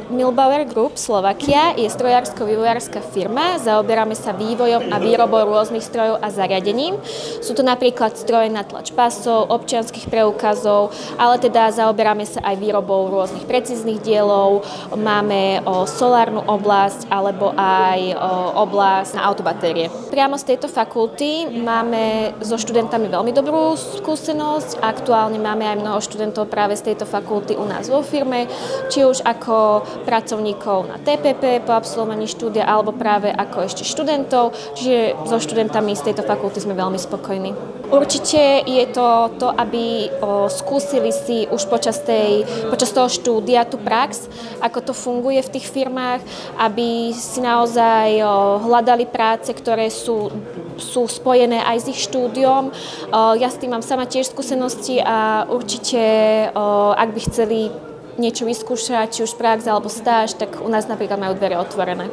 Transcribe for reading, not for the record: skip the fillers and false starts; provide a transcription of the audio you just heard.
Mühlbauer Group Slovakia je strojársko-vývojárska firma. Zaoberáme sa vývojom a výrobou rôznych strojov a zariadení. Sú to napríklad stroje na tlač pasov, občianskych preukazov, ale teda zaoberáme sa aj výrobou rôznych precíznych dielov. Máme solárnu oblasť alebo aj oblasť na autobatérie. Priamo z tejto fakulty máme so študentami veľmi dobrú skúsenosť. Aktuálne máme aj mnoho študentov práve z tejto fakulty u nás vo firme, či už ako pracovníkov na TPP po absolvovaní štúdia, alebo práve ako ešte študentov, čiže so študentami z tejto fakulty sme veľmi spokojní. Určite je to, aby skúsili si už počas toho štúdia tú prax, ako to funguje v tých firmách, aby si naozaj hľadali práce, ktoré sú spojené aj s ich štúdiom. Ja s tým mám sama tiež skúsenosti a určite, ak by chceli niečo vyskúšať, či už prax alebo stáž, tak u nás napríklad majú dvere otvorené.